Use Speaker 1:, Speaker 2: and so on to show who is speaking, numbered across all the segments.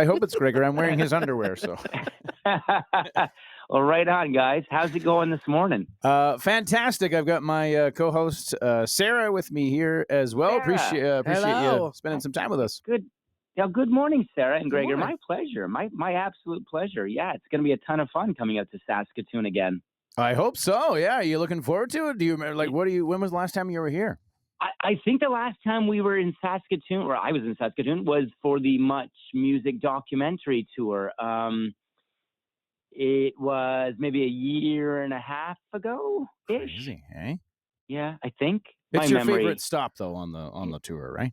Speaker 1: I hope it's Gregor. I'm wearing his underwear, so.
Speaker 2: Well, right on, guys. How's it going this morning?
Speaker 1: Fantastic. I've got my co-host Sarah with me here as well.
Speaker 2: Sarah.
Speaker 1: Appreciate
Speaker 3: Hello.
Speaker 1: you spending some time with us.
Speaker 2: Good. Yeah, good morning, Sarah and
Speaker 3: Good
Speaker 2: Gregor.
Speaker 3: morning.
Speaker 2: My pleasure. My absolute pleasure. Yeah, it's going to be a ton of fun coming out to Saskatoon again.
Speaker 1: I hope so. Yeah, are you looking forward to it? Do you remember? Like, when was the last time you were here?
Speaker 2: I think the last time we were in Saskatoon, or I was in Saskatoon, was for the Much Music documentary tour. It was maybe a year and a half ago ish.
Speaker 1: Crazy, eh?
Speaker 2: Yeah, I think.
Speaker 1: It's
Speaker 2: My
Speaker 1: your
Speaker 2: memory.
Speaker 1: favorite stop though on the tour, right?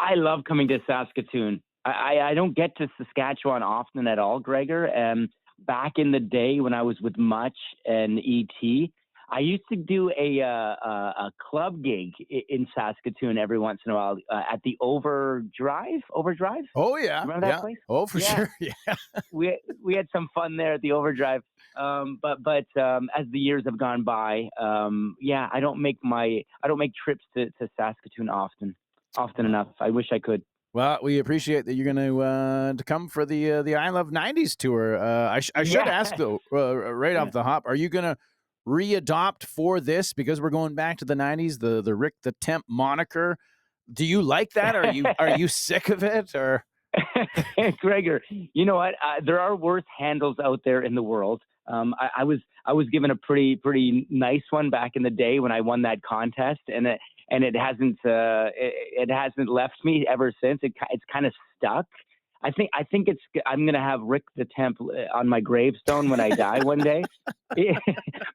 Speaker 2: I love coming to Saskatoon. I don't get to Saskatchewan often at all, Gregor. And back in the day when I was with Much and ET, I used to do a club gig in Saskatoon every once in a while at the Overdrive.
Speaker 1: Oh yeah,
Speaker 2: Remember that place?
Speaker 1: Oh, for
Speaker 2: Yeah.
Speaker 1: sure. Yeah.
Speaker 2: We had some fun there at the Overdrive. But as the years have gone by, I don't make trips to Saskatoon often enough. I wish I could.
Speaker 1: Well, we appreciate that you're going to come for the I Love 90's tour. I should ask though, right off the hop, are you going to readopt for this because we're going back to the 90's, the Rick the Temp moniker? Do you like that? Are you sick of it or?
Speaker 2: Gregor, you know what? There are worse handles out there in the world. I was given a pretty nice one back in the day when I won that contest, and it hasn't left me ever since. It's kind of stuck. I think I'm gonna have Rick the Temp on my gravestone when I die one day.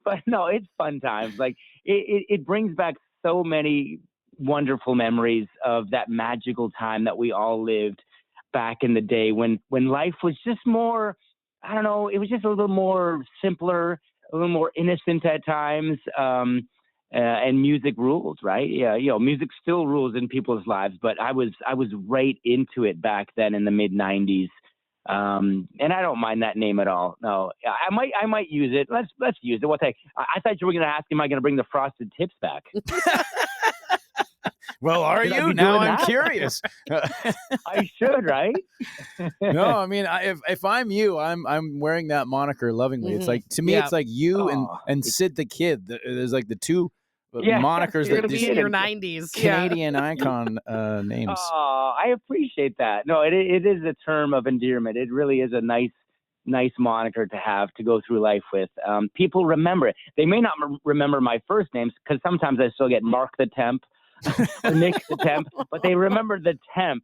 Speaker 2: But no, it's fun times. Like it brings back so many wonderful memories of that magical time that we all lived back in the day when life was just more, I don't know, it was just a little more simpler, a little more innocent at times. And music rules, right? Yeah, music still rules in people's lives, but I was right into it back then in the mid 90's. And I don't mind that name at all. No, I might use it. Let's use it. What the heck? I thought you were going to ask, am I going to bring the frosted tips back?
Speaker 1: Well, are you? Now I'm curious.
Speaker 2: I should, right?
Speaker 1: No, I mean, if I'm you, I'm wearing that moniker lovingly.
Speaker 3: Mm-hmm.
Speaker 1: It's like, to me, it's like you and Sid the Kid. There's like the two monikers
Speaker 3: You're
Speaker 1: that
Speaker 3: gonna be in your 90's.
Speaker 1: Canadian icon names.
Speaker 2: Oh, I appreciate that. No, it is a term of endearment. It really is a nice moniker to have to go through life with. People remember it. They may not remember my first names because sometimes I still get Mark the Temp or Nick the Temp, but they remember the Temp.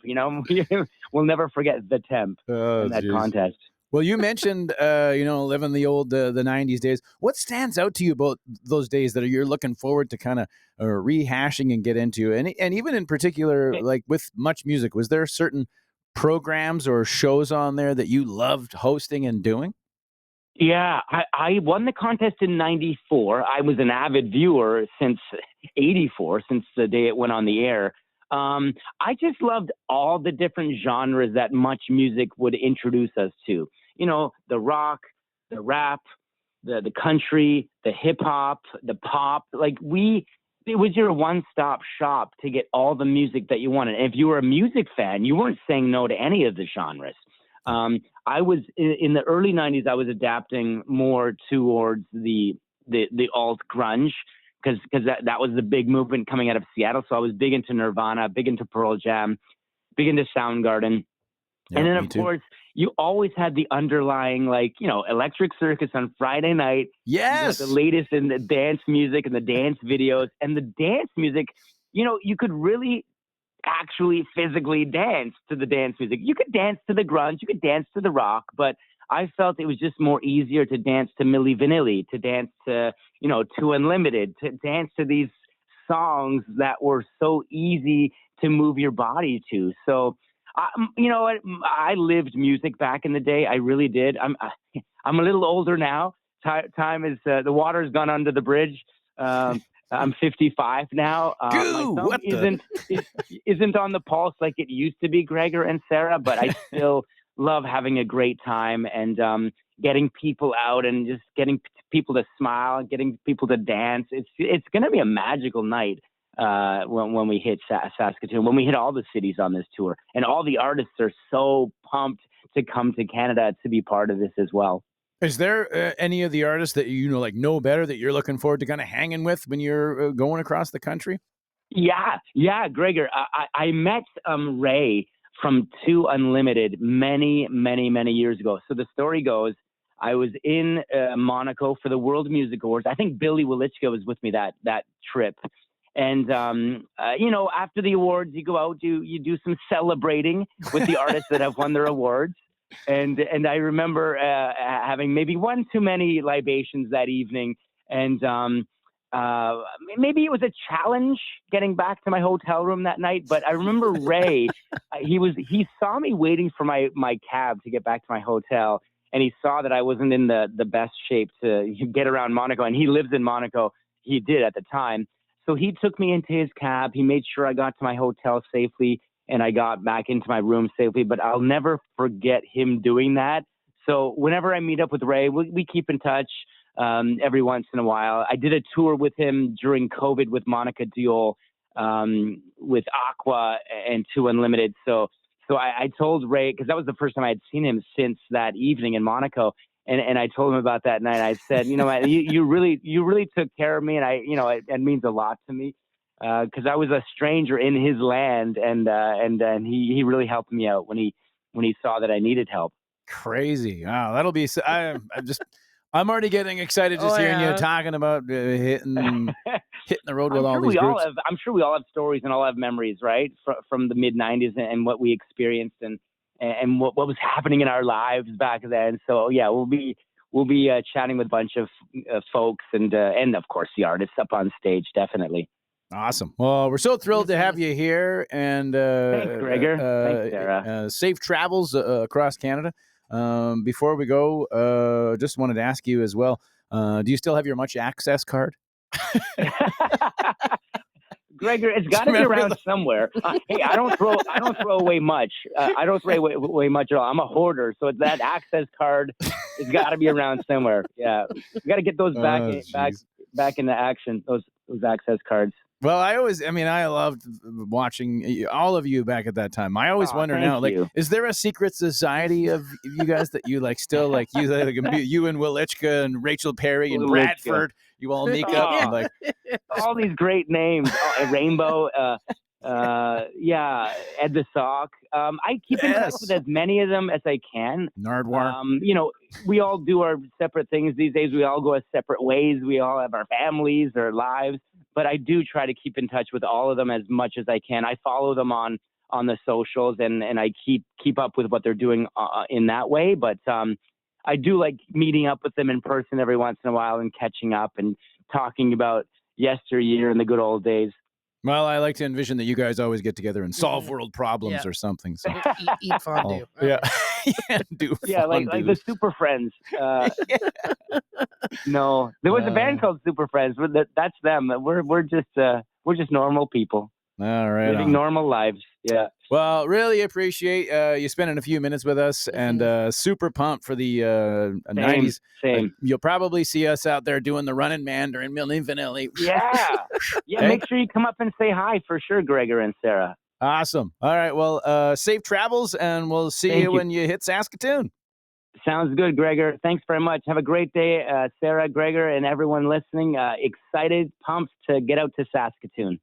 Speaker 2: We'll never forget the Temp in that contest.
Speaker 1: Well, you mentioned, living the old, the 90's days. What stands out to you about those days that you're looking forward to kind of rehashing and get into? And even in particular, like with Much Music, was there certain programs or shows on there that you loved hosting and doing?
Speaker 2: Yeah, I won the contest in 94. I was an avid viewer since 84, since the day it went on the air. I just loved all the different genres that Much Music would introduce us to. The rock, the rap, the country, the hip hop, the pop. It was your one-stop shop to get all the music that you wanted. And if you were a music fan, you weren't saying no to any of the genres. I was in the early 90's. I was adapting more towards the alt grunge because that was the big movement coming out of Seattle. So I was big into Nirvana, big into Pearl Jam, big into Soundgarden.
Speaker 1: Yeah,
Speaker 2: and then of course you always had the underlying, Electric Circus on Friday night.
Speaker 1: Yes.
Speaker 2: The latest in the dance music and the dance videos and the dance music. You could really actually physically dance to the dance music. You could dance to the grunge, you could dance to the rock, but I felt it was just more easier to dance to Milli Vanilli, to dance to, to Unlimited, to dance to these songs that were so easy to move your body to. So, I lived music back in the day. I really did. I'm a little older now. Time is, the water's gone under the bridge. I'm 55 now. My thumb isn't on the pulse like it used to be, Gregor and Sarah, but I still love having a great time and getting people out and just getting people to smile, getting people to dance. It's going to be a magical night when we hit Saskatoon, when we hit all the cities on this tour. And all the artists are so pumped to come to Canada to be part of this as well.
Speaker 1: Is there any of the artists that you know better that you're looking forward to kind of hanging with when you're going across the country?
Speaker 2: Yeah, Gregor. I met Ray from Two Unlimited many years ago. So the story goes, I was in Monaco for the World Music Awards. I think Billy Wilichka was with me that trip. And after the awards, you go out, you do some celebrating with the artists that have won their awards. And I remember having maybe one too many libations that evening, and maybe it was a challenge getting back to my hotel room that night. But I remember Ray, he saw me waiting for my cab to get back to my hotel, and he saw that I wasn't in the best shape to get around Monaco, and he lives in Monaco. He did at the time. So he took me into his cab. He made sure I got to my hotel safely, and I got back into my room safely. But I'll never forget him doing that. So whenever I meet up with Ray, we keep in touch every once in a while. I did a tour with him during COVID with Monica Diol, with Aqua and Two Unlimited. So I told Ray, because that was the first time I had seen him since that evening in Monaco. And I told him about that night. I said, you really took care of me, and it means a lot to me, because I was a stranger in his land, and he really helped me out when he saw that I needed help.
Speaker 1: Crazy! Wow, that'll be. I'm already getting excited just hearing you talking about hitting the road with all these groups.
Speaker 2: I'm sure we all have stories and all have memories, right, from the mid '90s and what we experienced and what was happening in our lives back then. So yeah, we'll be chatting with a bunch of folks and of course the artists up on stage, definitely.
Speaker 1: Awesome. Well, we're so thrilled to have you here, and
Speaker 2: thanks, Gregor. Thanks, Sarah.
Speaker 1: Safe travels across Canada. Before we go, just wanted to ask you as well. Do you still have your MuchAXS card?
Speaker 2: Gregor, it's got to be around somewhere. Hey, I don't throw away much. I don't throw away much at all. I'm a hoarder, so that access card has got to be around somewhere. Yeah, we got to get those back into action. Those access cards.
Speaker 1: Well, I loved watching all of you back at that time. I always wonder now, is there a secret society of you guys that you still you and Wilichka and Rachel Perry and Bradford? You all meet up and
Speaker 2: all these great names, Rainbow, Ed the Sock. I keep in touch with as many of them as I can.
Speaker 1: Nardwar.
Speaker 2: We all do our separate things these days. We all go our separate ways. We all have our families, our lives. But I do try to keep in touch with all of them as much as I can. I follow them on the socials, and I keep up with what they're doing in that way. But I do like meeting up with them in person every once in a while and catching up and talking about yesteryear and the good old days.
Speaker 1: Well, I like to envision that you guys always get together and solve world problems or something. So.
Speaker 3: Eat fondue.
Speaker 1: Yeah.
Speaker 2: Like the Super Friends. No, there was a band called Super Friends. That's them. We're just normal people.
Speaker 1: All right,
Speaker 2: living normal lives. Yeah.
Speaker 1: Well, really appreciate you spending a few minutes with us, and super pumped for the 90s.
Speaker 2: Same.
Speaker 1: You'll probably see us out there doing the Running Man during Milli Vanilli.
Speaker 2: Yeah.
Speaker 1: Okay?
Speaker 2: Make sure you come up and say hi for sure, Gregor and Sarah.
Speaker 1: Awesome. All right. Well, safe travels, and we'll see you when you hit Saskatoon.
Speaker 2: Sounds good, Gregor. Thanks very much. Have a great day, Sarah, Gregor, and everyone listening. Excited, pumped to get out to Saskatoon.